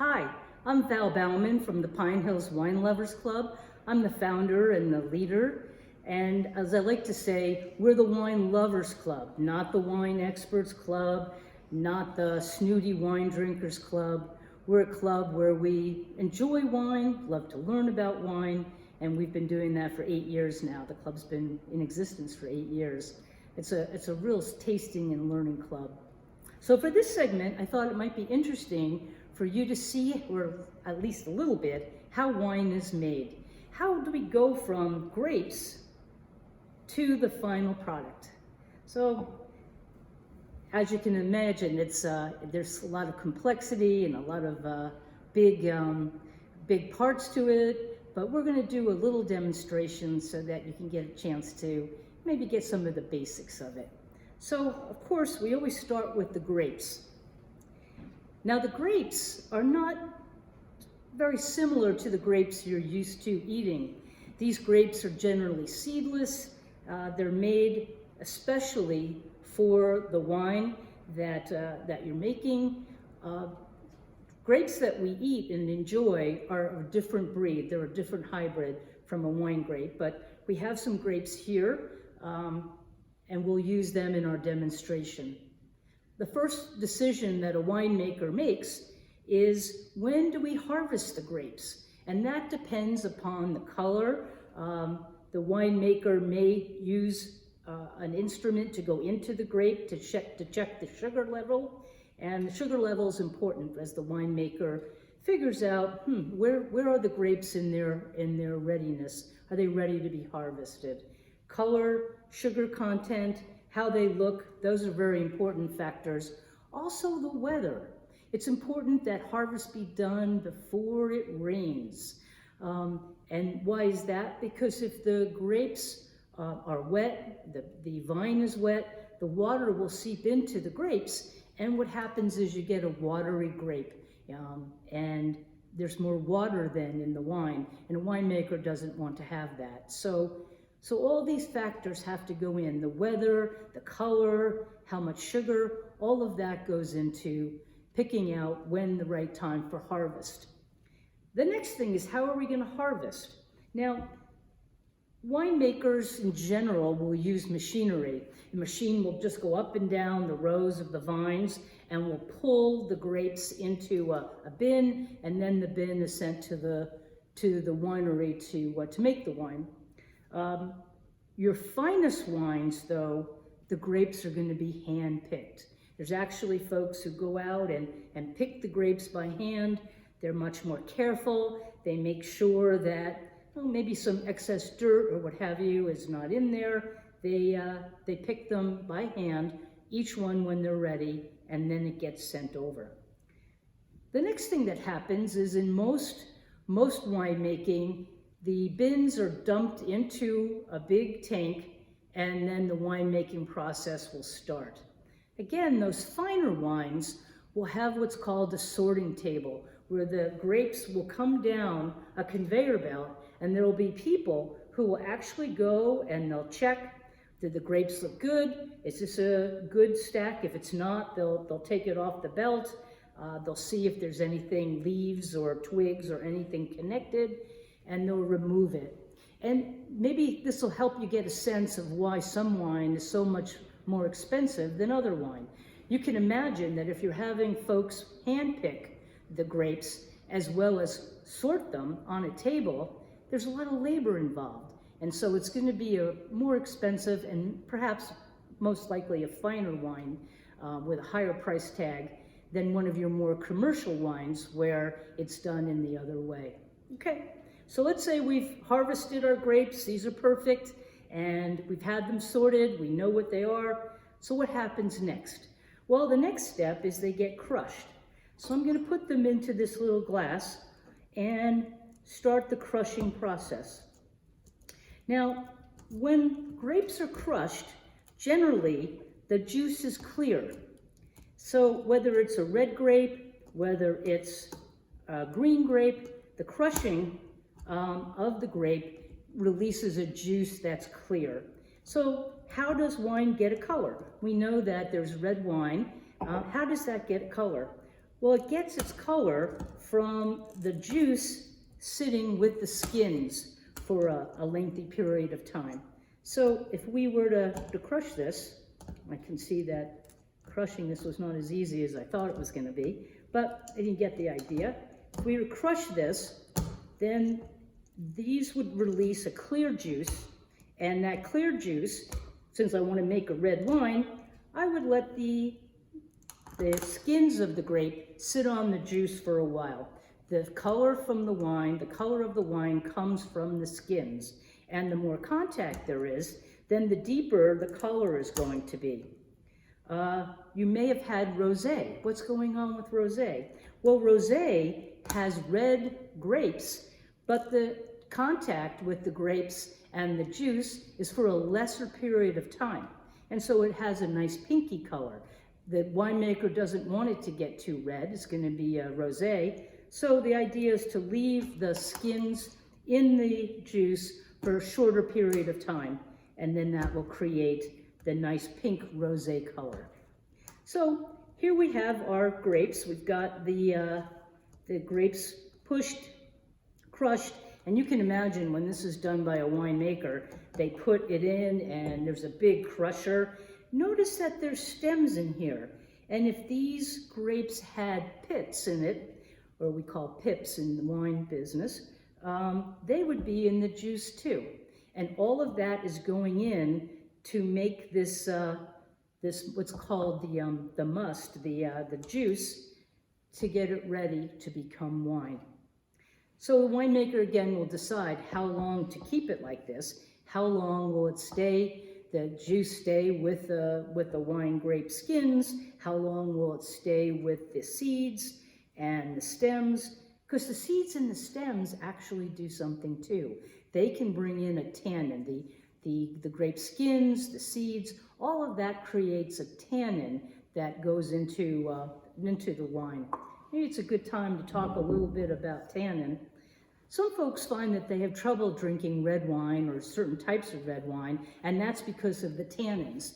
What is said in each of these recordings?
Hi, I'm Val Bauman from the Pine Hills Wine Lovers Club. I'm the founder and the leader. And as I like to say, we're the Wine Lovers Club, not the Wine Experts Club, not the Snooty Wine Drinkers Club. We're a club where we enjoy wine, love to learn about wine, and we've been doing that for 8 years now. The club's been in existence for 8 years. It's a real tasting and learning club. So for this segment, I thought it might be interesting for you to see, or at least a little bit, how wine is made. How do we go from grapes to the final product? So, as you can imagine, there's a lot of complexity and a lot of big parts to it, but we're going to do a little demonstration so that you can get a chance to maybe get some of the basics of it. So, of course, we always start with the grapes. Now, the grapes are not very similar to the grapes you're used to eating. These grapes are generally seedless. They're made especially for the wine that you're making. Grapes that we eat and enjoy are a different breed. They're a different hybrid from a wine grape, but we have some grapes here, and we'll use them in our demonstration. The first decision that a winemaker makes is, when do we harvest the grapes? And that depends upon the color. The winemaker may use an instrument to go into the grape to check the sugar level. And the sugar level is important as the winemaker figures out, where are the grapes in their readiness? Are they ready to be harvested? Color, sugar content, how they look, those are very important factors. Also the weather. It's important that harvest be done before it rains. And why is that? Because if the grapes are wet, the vine is wet, the water will seep into the grapes, and what happens is you get a watery grape. And there's more water than in the wine, and a winemaker doesn't want to have that. So all these factors have to go in: the weather, the color, how much sugar, all of that goes into picking out when the right time for harvest. The next thing is, how are we going to harvest? Now, winemakers in general will use machinery. The machine will just go up and down the rows of the vines and will pull the grapes into a bin, and then the bin is sent to the winery to make the wine. Your finest wines, though, the grapes are going to be hand-picked. There's actually folks who go out and pick the grapes by hand. They're much more careful. They make sure that maybe some excess dirt or what have you is not in there. They pick them by hand, each one when they're ready, and then it gets sent over. The next thing that happens is, in most winemaking, the bins are dumped into a big tank, and then the winemaking process will start. Again, those finer wines will have what's called a sorting table, where the grapes will come down a conveyor belt, and there will be people who will actually go and they'll check, did the grapes look good? Is this a good stack? If it's not, they'll take it off the belt. They'll see if there's anything, leaves or twigs or anything connected, and they'll remove it. And maybe this will help you get a sense of why some wine is so much more expensive than other wine. You can imagine that if you're having folks handpick the grapes as well as sort them on a table, there's a lot of labor involved. And so it's going to be a more expensive and perhaps most likely a finer wine with a higher price tag than one of your more commercial wines where it's done in the other way. Okay. So let's say we've harvested our grapes, these are perfect, and we've had them sorted, we know what they are. So what happens next? Well, the next step is they get crushed. So I'm going to put them into this little glass and start the crushing process. Now, when grapes are crushed, generally the juice is clear. So whether it's a red grape, whether it's a green grape, the crushing of the grape releases a juice that's clear. So how does wine get a color? We know that there's red wine. How does that get color? Well, it gets its color from the juice sitting with the skins for a lengthy period of time. So if we were to crush this, I can see that crushing this was not as easy as I thought it was going to be, but you get the idea. If we were to crush this, then these would release a clear juice, and that clear juice, since I want to make a red wine, I would let the skins of the grape sit on the juice for a while. The color from the wine, the color of the wine comes from the skins, and the more contact there is, then the deeper the color is going to be. You may have had rosé. What's going on with rosé? Well, rosé has red grapes, but the contact with the grapes and the juice is for a lesser period of time. And so it has a nice pinky color. The winemaker doesn't want it to get too red. It's going to be a rosé. So the idea is to leave the skins in the juice for a shorter period of time, and then that will create the nice pink rosé color. So here we have our grapes. We've got the grapes pushed, crushed, and you can imagine when this is done by a winemaker, they put it in and there's a big crusher. Notice that there's stems in here, and if these grapes had pits in it, or we call pips in the wine business, they would be in the juice too. And all of that is going in to make this what's called the must, the juice, to get it ready to become wine. So the winemaker again will decide how long to keep it like this. How long will it stay? The juice stay with the wine grape skins? How long will it stay with the seeds and the stems? Because the seeds and the stems actually do something too. They can bring in a tannin. The grape skins, the seeds, all of that creates a tannin that goes into the wine. Maybe it's a good time to talk a little bit about tannin. Some folks find that they have trouble drinking red wine or certain types of red wine, and that's because of the tannins.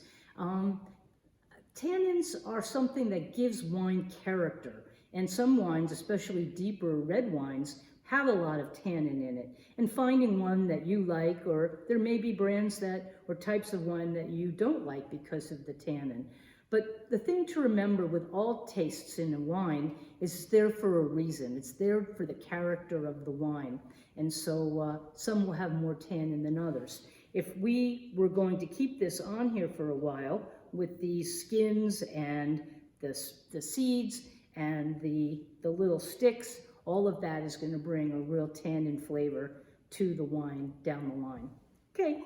Tannins are something that gives wine character, and some wines, especially deeper red wines, have a lot of tannin in it. And finding one that you like, or there may be brands that, or types of wine that you don't like because of the tannin. But the thing to remember with all tastes in a wine is it's there for a reason. It's there for the character of the wine. And so some will have more tannin than others. If we were going to keep this on here for a while with the skins and the seeds and the little sticks, all of that is going to bring a real tannin flavor to the wine down the line. Okay,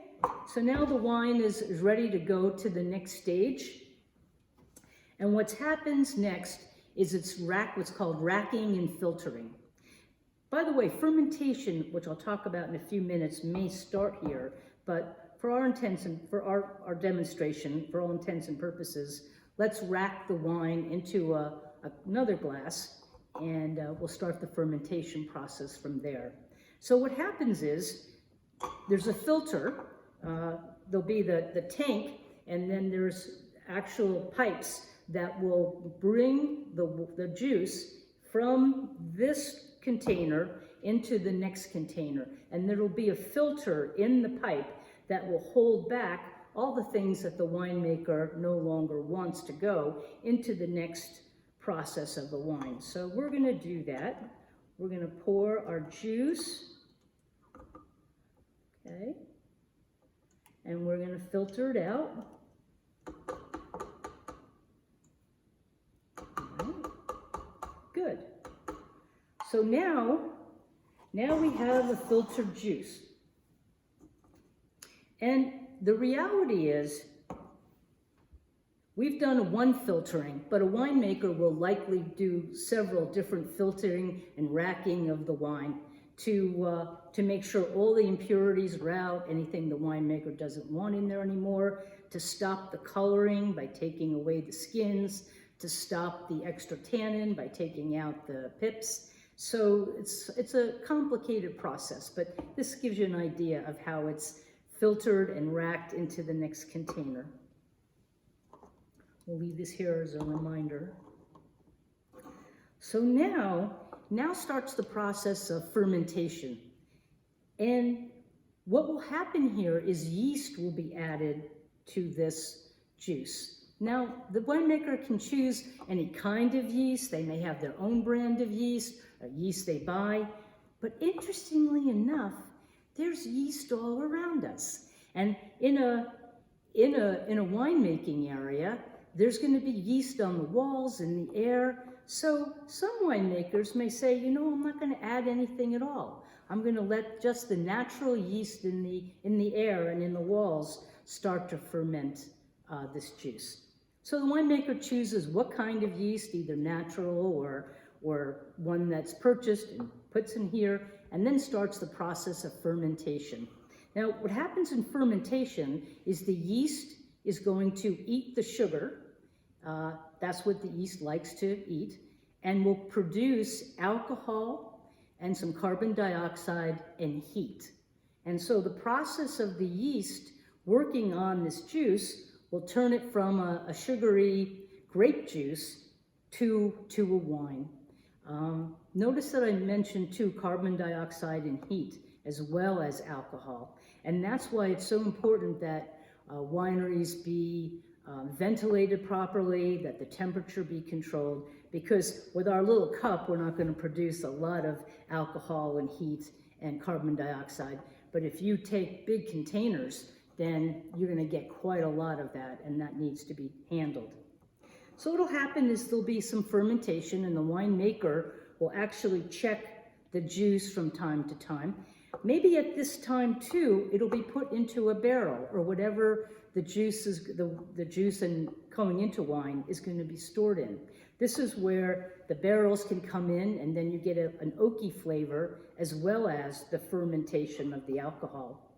so now the wine is ready to go to the next stage. And what happens next is what's called racking and filtering. By the way, fermentation, which I'll talk about in a few minutes, may start here, but for our intents and for our demonstration, for all intents and purposes, let's rack the wine into another glass, and we'll start the fermentation process from there. So what happens is there's a filter, there'll be the tank, and then there's actual pipes that will bring the juice from this container into the next container. And there'll be a filter in the pipe that will hold back all the things that the winemaker no longer wants to go into the next process of the wine. So we're gonna do that. We're gonna pour our juice, okay? And we're gonna filter it out. Good. So now we have a filtered juice. And the reality is, we've done one filtering, but a winemaker will likely do several different filtering and racking of the wine to make sure all the impurities are out, anything the winemaker doesn't want in there anymore, to stop the coloring by taking away the skins, to stop the extra tannin by taking out the pips. So it's a complicated process, but this gives you an idea of how it's filtered and racked into the next container. We'll leave this here as a reminder. So now starts the process of fermentation. And what will happen here is yeast will be added to this juice. Now, the winemaker can choose any kind of yeast. They may have their own brand of yeast, a yeast they buy. But interestingly enough, there's yeast all around us. And in a winemaking area, there's going to be yeast on the walls, in the air. So some winemakers may say, you know, I'm not going to add anything at all. I'm going to let just the natural yeast in the air and in the walls start to ferment this juice. So the winemaker chooses what kind of yeast, either natural or one that's purchased, and puts in here, and then starts the process of fermentation. Now, what happens in fermentation is the yeast is going to eat the sugar. That's what the yeast likes to eat, and will produce alcohol and some carbon dioxide and heat. And so the process of the yeast working on this juice will turn it from a sugary grape juice to a wine. Notice that I mentioned too carbon dioxide and heat as well as alcohol. And that's why it's so important that wineries be ventilated properly, that the temperature be controlled, because with our little cup, we're not going to produce a lot of alcohol and heat and carbon dioxide. But if you take big containers, then you're going to get quite a lot of that, and that needs to be handled. So what'll happen is there'll be some fermentation, and the winemaker will actually check the juice from time to time. Maybe at this time too, it'll be put into a barrel, or whatever the juice and coming into wine is going to be stored in. This is where the barrels can come in, and then you get an oaky flavor as well as the fermentation of the alcohol.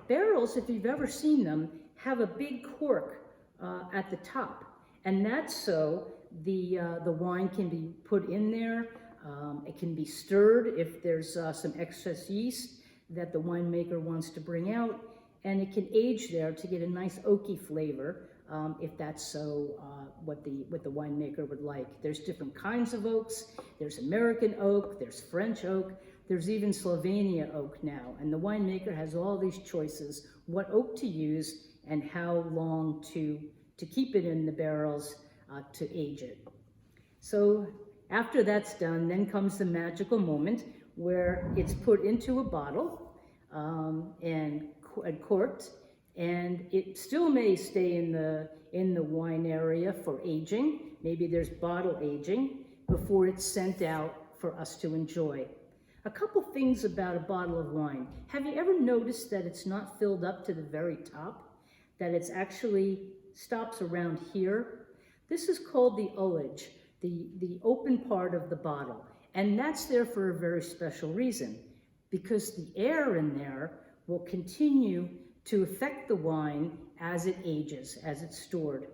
Barrels, if you've ever seen them, have a big cork at the top, and that's so the wine can be put in there. It can be stirred if there's some excess yeast that the winemaker wants to bring out, and it can age there to get a nice oaky flavor if that's so what the winemaker would like. There's different kinds of oaks. There's American oak, there's French oak, there's even Slovenia oak now, and the winemaker has all these choices, what oak to use and how long to keep it in the barrels to age it. So after that's done, then comes the magical moment where it's put into a bottle and corked, and it still may stay in the wine area for aging. Maybe there's bottle aging before it's sent out for us to enjoy. A couple things about a bottle of wine. Have you ever noticed that it's not filled up to the very top? That it's actually stops around here? This is called the ullage, the open part of the bottle. And that's there for a very special reason, because the air in there will continue to affect the wine as it ages, as it's stored.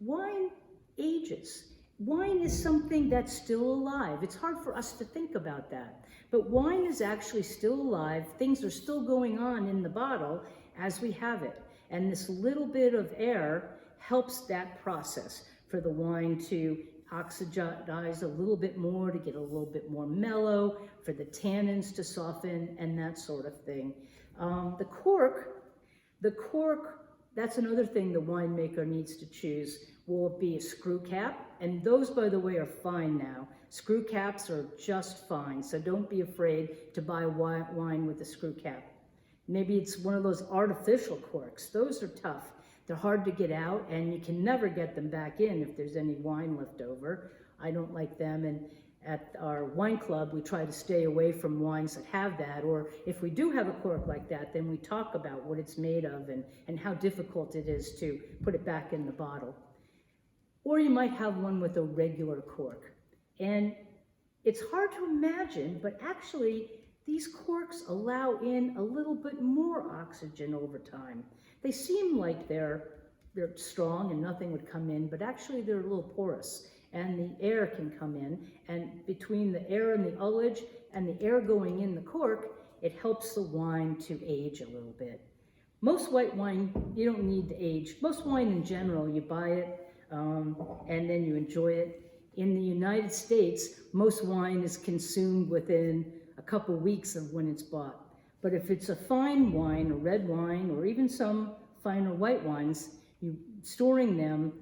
Wine ages. Wine is something that's still alive. It's hard for us to think about that. But wine is actually still alive. Things are still going on in the bottle as we have it. And this little bit of air helps that process for the wine to oxidize a little bit more, to get a little bit more mellow, for the tannins to soften, and that sort of thing. The cork, that's another thing the winemaker needs to choose. Will it be a screw cap? And those, by the way, are fine now. Screw caps are just fine, so don't be afraid to buy wine with a screw cap. Maybe it's one of those artificial corks. Those are tough. They're hard to get out, and you can never get them back in if there's any wine left over. I don't like them, and at our wine club, we try to stay away from wines that have that, or if we do have a cork like that, then we talk about what it's made of and how difficult it is to put it back in the bottle. Or you might have one with a regular cork. And it's hard to imagine, but actually these corks allow in a little bit more oxygen over time. They seem like they're strong and nothing would come in, but actually they're a little porous, and the air can come in, and between the air and the ullage and the air going in the cork, it helps the wine to age a little bit. Most white wine, you don't need to age. Most wine in general, you buy it and then you enjoy it. In the United States, most wine is consumed within a couple weeks of when it's bought. But if it's a fine wine, a red wine, or even some finer white wines, storing them,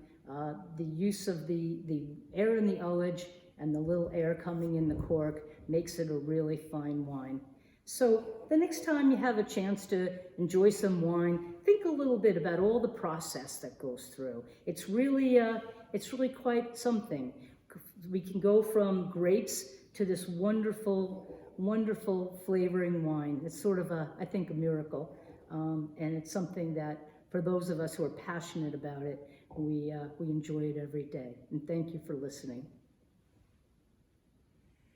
the use of the air in the ullage and the little air coming in the cork makes it a really fine wine. So the next time you have a chance to enjoy some wine, think a little bit about all the process that goes through. It's really quite something. We can go from grapes to this wonderful, wonderful flavoring wine. It's sort of I think, a miracle. And it's something that, for those of us who are passionate about it, we enjoy it every day. And thank you for listening.